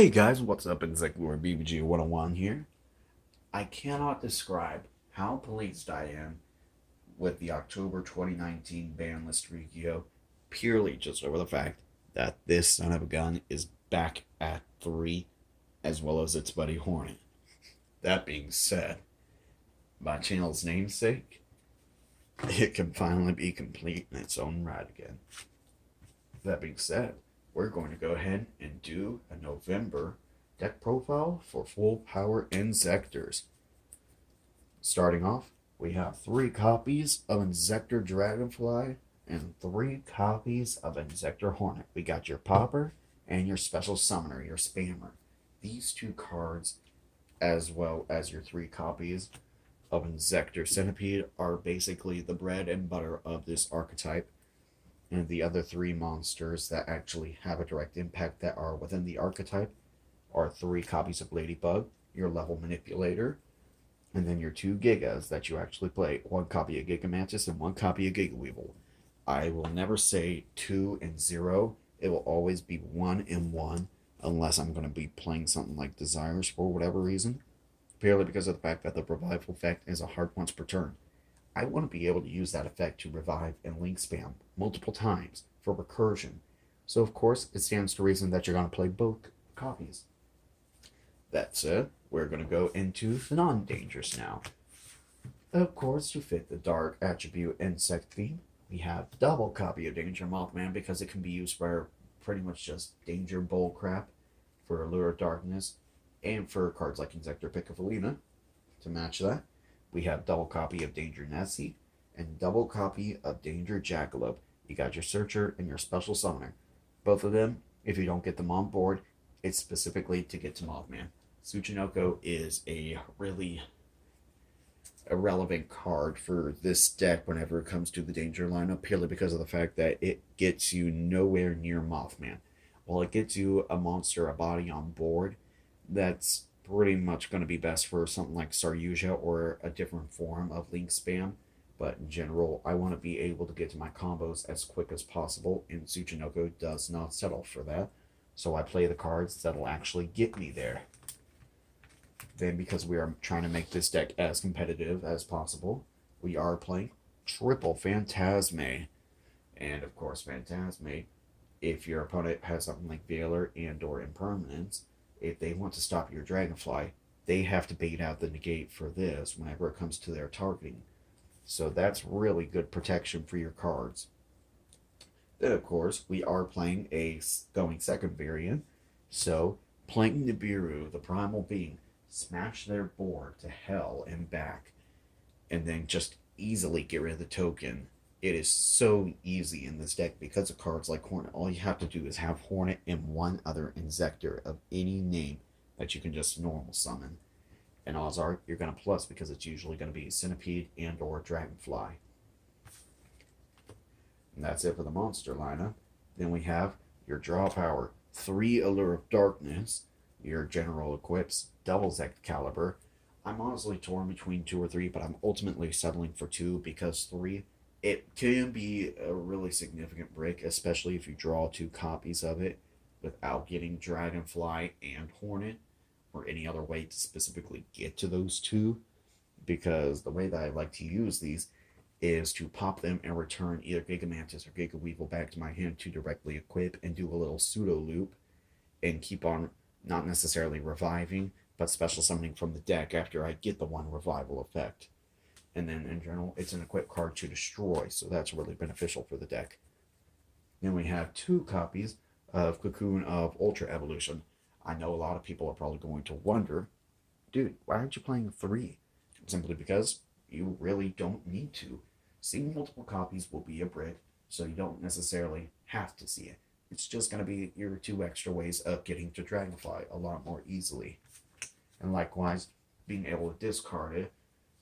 Hey guys, what's up? Inzektor BBG 101 here. I cannot describe how pleased I am with the October 2019 ban list Rikio purely just over the fact that this son of a gun is back at 3 as well as its buddy Hornet. That being said, my channel's namesake, it can finally be complete in its own right again. That being said, we're going to go ahead and do a November deck profile for full power Inzektors. Starting off, we have 3 copies of Inzektor Dragonfly and 3 copies of Inzektor Hornet. We got your Popper and your Special Summoner, your Spammer. These 2 cards, as well as your 3 copies of Inzektor Centipede, are basically the bread and butter of this archetype. And the other 3 monsters that actually have a direct impact that are within the archetype are 3 copies of Ladybug, your level manipulator, and then your 2 Gigas that you actually play. 1 copy of Gigamantis and 1 copy of Gigaweevil. I will never say 2 and 0. It will always be 1 and 1 unless I'm going to be playing something like Desires for whatever reason. Purely because of the fact that the revival effect is a hard once per turn. I want to be able to use that effect to revive and link spam multiple times for recursion. So of course, it stands to reason that you're going to play both copies. That said, we're going to go into the non-dangerous now. Of course, to fit the dark attribute insect theme, we have double copy of Danger Mothman because it can be used for pretty much just danger bull crap for Allure of Darkness and for cards like Inzektor Piccofolina to match that. We have double copy of Danger Nessie and double copy of Danger Jackalope. You got your Searcher and your Special Summoner. Both of them, if you don't get them on board, it's specifically to get to Mothman. Tsuchinoko is a really irrelevant card for this deck whenever it comes to the Danger lineup, purely because of the fact that it gets you nowhere near Mothman. While it gets you a monster, a body on board, that's pretty much going to be best for something like Saryuja or a different form of link spam. But in general, I want to be able to get to my combos as quick as possible, and Tsuchinoko does not settle for that. So I play the cards that'll actually get me there. Then, because we are trying to make this deck as competitive as possible, we are playing triple Phantasme. And of course, Phantasme, if your opponent has something like Veiler and or Impermanence, if they want to stop your Dragonfly, they have to bait out the negate for this whenever it comes to their targeting. So that's really good protection for your cards. Then, of course, we are playing a going second variant. So, playing Nibiru, the primal being, smash their board to hell and back, and then just easily get rid of the token. It is so easy in this deck because of cards like Hornet. All you have to do is have Hornet and one other Inzektor of any name that you can just normal summon. And odds are you're going to plus because it's usually going to be Centipede and or Dragonfly. And that's it for the monster lineup. Then we have your draw power, 3 Allure of Darkness, your general equips, double Excalibur. I'm honestly torn between 2 or 3, but I'm ultimately settling for 2 because 3, it can be a really significant break, especially if you draw 2 copies of it without getting Dragonfly and Hornet or any other way to specifically get to those 2. Because the way that I like to use these is to pop them and return either Gigamantis or Gigaweevil back to my hand to directly equip and do a little pseudo loop and keep on not necessarily reviving, but special summoning from the deck after I get the 1 revival effect. And then in general, it's an equip card to destroy, so that's really beneficial for the deck. Then we have 2 copies of Cocoon of Ultra Evolution. I know a lot of people are probably going to wonder, dude, why aren't you playing 3? Simply because you really don't need to. Seeing multiple copies will be a brick, so you don't necessarily have to see it. It's just going to be your 2 extra ways of getting to Dragonfly a lot more easily. And likewise, being able to discard it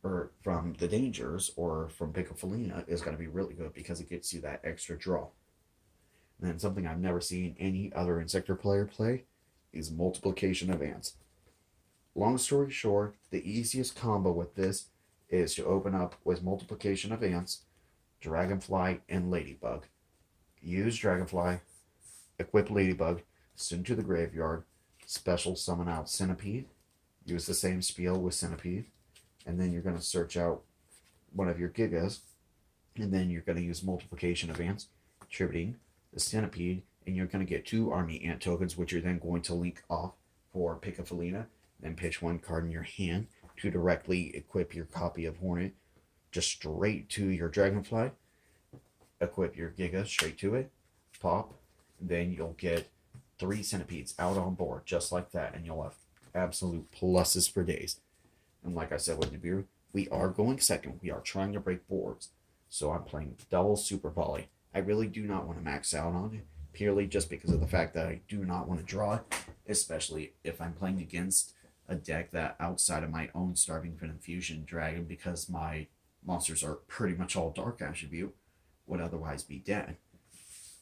or from the dangers or from Piccofolina is going to be really good because it gets you that extra draw. And then something I've never seen any other Inzektor player play is Multiplication of Ants. Long story short, the easiest combo with this is to open up with Multiplication of Ants, Dragonfly, and Ladybug. Use Dragonfly, equip Ladybug, send to the graveyard, special summon out Centipede. Use the same spiel with Centipede. And then you're going to search out one of your Gigas. And then you're going to use Multiplication Advance, attributing the Centipede. And you're going to get 2 Army Ant tokens, which you're then going to link off for Pick a Felina. Then pitch 1 card in your hand to directly equip your copy of Hornet just straight to your Dragonfly. Equip your Giga straight to it. Pop. Then you'll get 3 Centipedes out on board, just like that. And you'll have absolute pluses for days. And like I said with Nibiru, we are going second. We are trying to break boards. So I'm playing double Super Volley. I really do not want to max out on it, purely just because of the fact that I do not want to draw it, especially if I'm playing against a deck that outside of my own Starving Fin Infusion Dragon, because my monsters are pretty much all Dark Attribute, would otherwise be dead.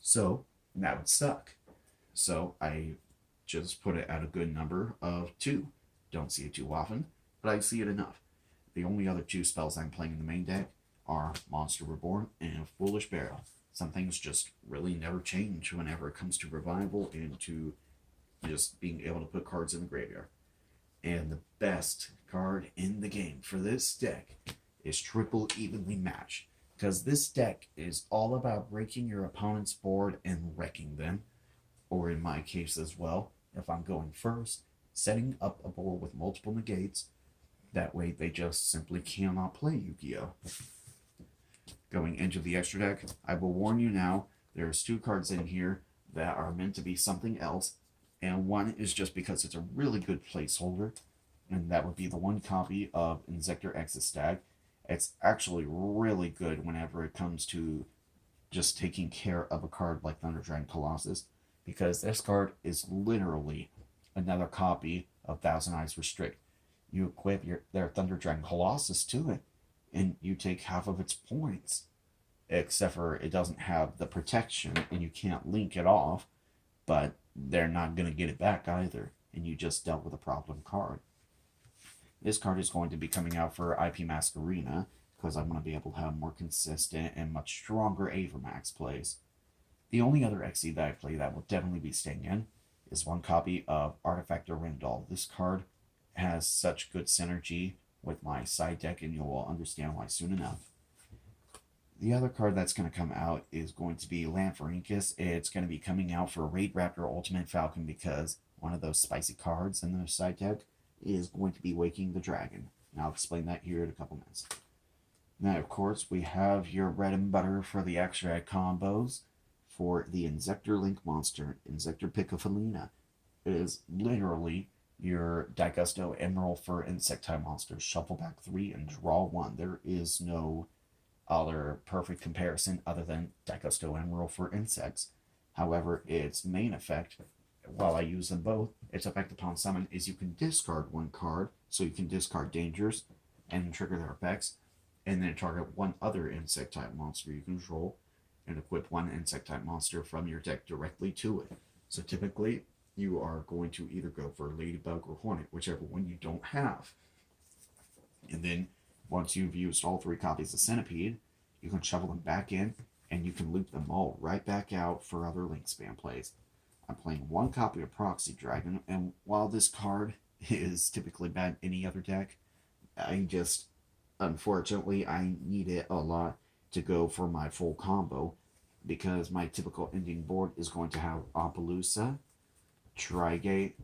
So that would suck. So I just put it at a good number of 2. Don't see it too often, but I see it enough. The only other 2 spells I'm playing in the main deck are Monster Reborn and Foolish Burial. Some things just really never change whenever it comes to revival and to just being able to put cards in the graveyard. And the best card in the game for this deck is Triple Evenly Matched, because this deck is all about breaking your opponent's board and wrecking them, or in my case as well, if I'm going first, setting up a board with multiple negates. That way they just simply cannot play Yu-Gi-Oh! Going into the extra deck, I will warn you now, there's 2 cards in here that are meant to be something else, and one is just because it's a really good placeholder, and that would be the 1 copy of Inzektor Exit Stag. It's actually really good whenever it comes to just taking care of a card like Thunder Dragon Colossus, because this card is literally another copy of Thousand Eyes Restrict. You equip their Thunder Dragon Colossus to it, and you take half of its points, except for it doesn't have the protection, and you can't link it off, but they're not going to get it back either, and you just dealt with a problem card. This card is going to be coming out for IP Mask Arena, because I'm going to be able to have more consistent and much stronger Avermax plays. The only other XE that I play that will definitely be staying in is 1 copy of Artifactor Rendall. This card has such good synergy with my side deck, and you will understand why soon enough. The other card that's going to come out is going to be Lanfarincus. It's going to be coming out for Raid Raptor Ultimate Falcon, because one of those spicy cards in the side deck is going to be Waking the Dragon. And I'll explain that here in a couple minutes. Now, of course, we have your bread and butter for the extra combos for the Inzektor Link monster, Inzektor Pick a Felina. It is literally your Daigusto Emerald for Insectile monsters. Shuffle back 3 and draw 1. There is no other perfect comparison other than Daigusto Emerald for insects. However, its main effect, while I use them both, its effect upon summon is you can discard 1 card, so you can discard dangers and trigger their effects, and then target 1 other insect type monster you control, and equip 1 insect type monster from your deck directly to it. So typically, you are going to either go for Ladybug or Hornet, whichever one you don't have. And then, once you've used all 3 copies of Centipede, you can shovel them back in, and you can loop them all right back out for other Link Spam plays. I'm playing 1 copy of Proxy Dragon, and while this card is typically bad in any other deck, unfortunately, I need it a lot to go for my full combo, because my typical ending board is going to have Appaloosa, Trigate,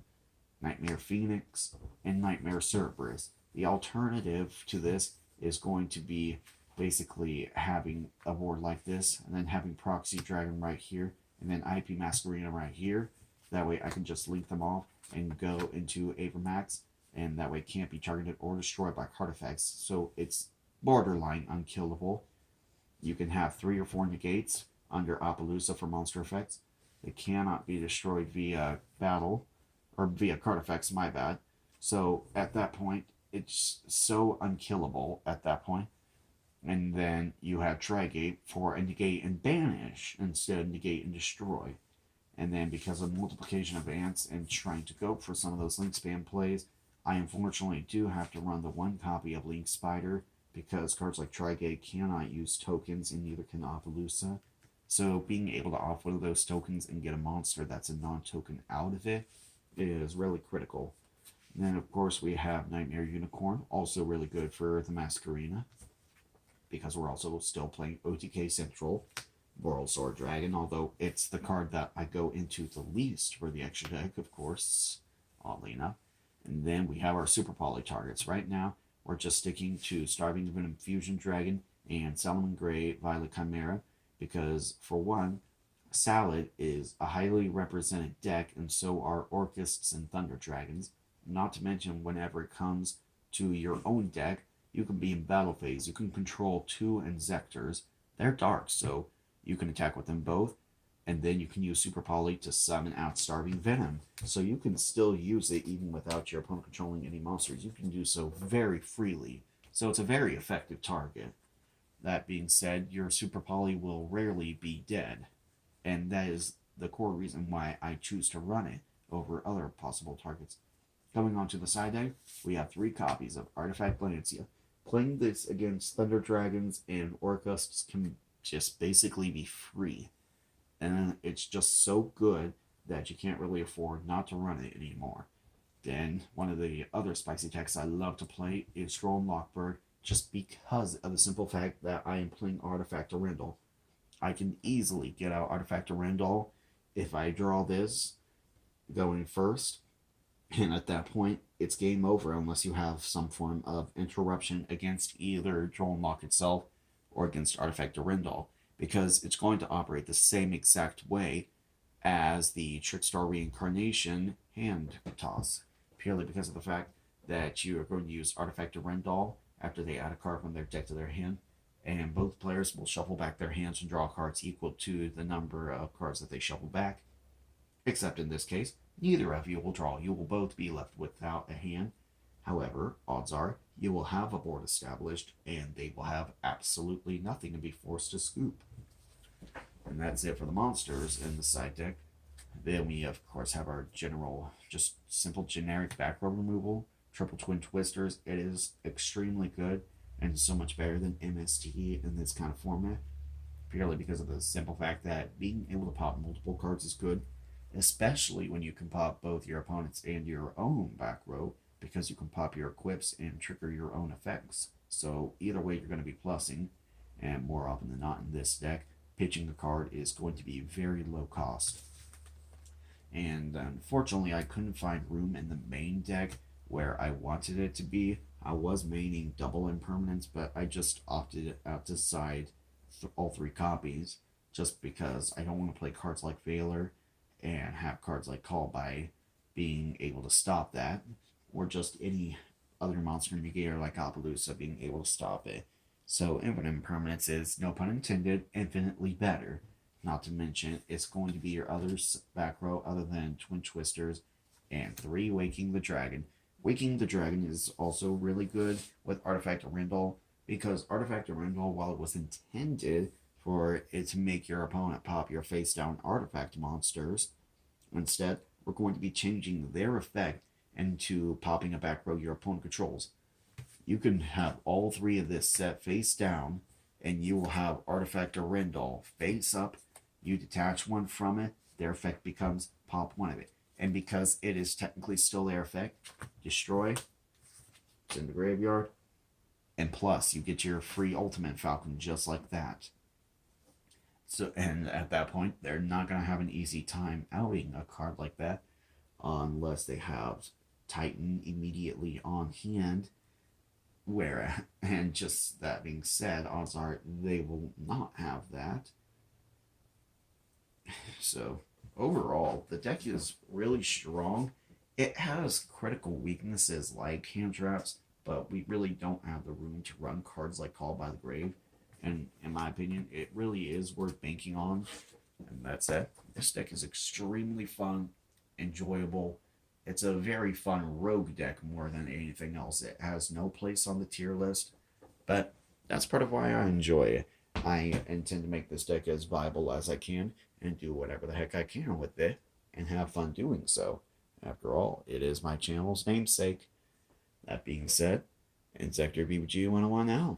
Nightmare Phoenix, and Nightmare Cerberus. The alternative to this is going to be basically having a board like this, and then having Proxy Dragon right here, and then IP Masquerena right here. That way I can just link them off and go into Avermax, and that way it can't be targeted or destroyed by card effects, so it's borderline unkillable. You can have 3 or 4 negates under Appaloosa for monster effects. They cannot be destroyed via battle, or via card effects, my bad. So at that point, it's so unkillable at that point. And then you have Trigate for a negate and banish instead of negate and destroy. And then because of Multiplication Advance and trying to go for some of those Link Spam plays, I unfortunately do have to run the 1 copy of Link Spider, because cards like Trigate cannot use tokens, and neither can Appaloosa. So being able to off one of those tokens and get a monster that's a non-token out of it is really critical. And then, of course, we have Nightmare Unicorn, also really good for the Masquerena, because we're also still playing OTK Central. Moral Sword Dragon, although it's the card that I go into the least for the extra deck, of course, oddly enough. And then we have our Super Poly targets. Right now, we're just sticking to Starving Venom Fusion Dragon and Solomon Gray Violet Chimera, because, for one, Salad is a highly represented deck, and so are Orcists and Thunder Dragons. Not to mention, whenever it comes to your own deck, you can be in battle phase. You can control 2 Inzektors. They're dark, so you can attack with them both, and then you can use Super Poly to summon out Starving Venom. So you can still use it even without your opponent controlling any monsters. You can do so very freely. So it's a very effective target. That being said, your Super Poly will rarely be dead, and that is the core reason why I choose to run it over other possible targets. Coming on to the side deck, we have 3 copies of Artifact Lancia. Playing this against Thunder Dragons and Orcusts can just basically be free. And it's just so good that you can't really afford not to run it anymore. Then, one of the other spicy decks I love to play is Stroll Lockbird, just because of the simple fact that I am playing Artifact Arendelle. I can easily get out Artifact Arendelle if I draw this going first, and at that point, it's game over unless you have some form of interruption against either Droll Lock itself or against Artifact Arendelle, because it's going to operate the same exact way as the Trickstar Reincarnation hand toss, purely because of the fact that you are going to use Artifact Arendelle after they add a card from their deck to their hand, and both players will shuffle back their hands and draw cards equal to the number of cards that they shuffle back, except in this case, neither of you will draw. You will both be left without a hand. However, odds are you will have a board established, and they will have absolutely nothing and be forced to scoop. And that's it for the monsters in the side deck. Then we, of course, have our general, just simple generic back row removal. Triple Twin Twisters. It is extremely good and so much better than MST in this kind of format, purely because of the simple fact that being able to pop multiple cards is good, especially when you can pop both your opponent's and your own back row, because you can pop your equips and trigger your own effects. So either way, you're going to be plussing, and more often than not in this deck, pitching a card is going to be very low cost. And unfortunately, I couldn't find room in the main deck where I wanted it to be. I was maining double impermanence, but I just opted out to side all 3 copies, just because I don't want to play cards like Veiler and have cards like Call by being able to stop that, or just any other monster negator like Appaloosa being able to stop it. So infinite impermanence is, no pun intended, infinitely better. Not to mention, it's going to be your other back row other than Twin Twisters, and 3, Waking the Dragon. Waking the Dragon is also really good with Artifact Arendelle, because Artifact Arendelle, while it was intended for it to make your opponent pop your face-down artifact monsters, instead, we're going to be changing their effect into popping a back row your opponent controls. You can have all 3 of this set face down, and you will have Artifact Arendelle face up. You detach one from it, their effect becomes pop one of it. And because it is technically still their effect, destroy, it's in the graveyard, and plus you get your free Ultimate Falcon just like that. So, and at that point, they're not going to have an easy time outing a card like that unless they have Titan immediately on hand. And just that being said, odds are they will not have that. So overall, the deck is really strong. It has critical weaknesses like hand traps, but we really don't have the room to run cards like Call by the Grave. And in my opinion, it really is worth banking on. And that's it. This deck is extremely fun, enjoyable. It's a very fun rogue deck more than anything else. It has no place on the tier list, but that's part of why I enjoy it. I intend to make this deck as viable as I can and do whatever the heck I can with it and have fun doing so. After all, it is my channel's namesake. That being said, Inzektor BBG 101 out.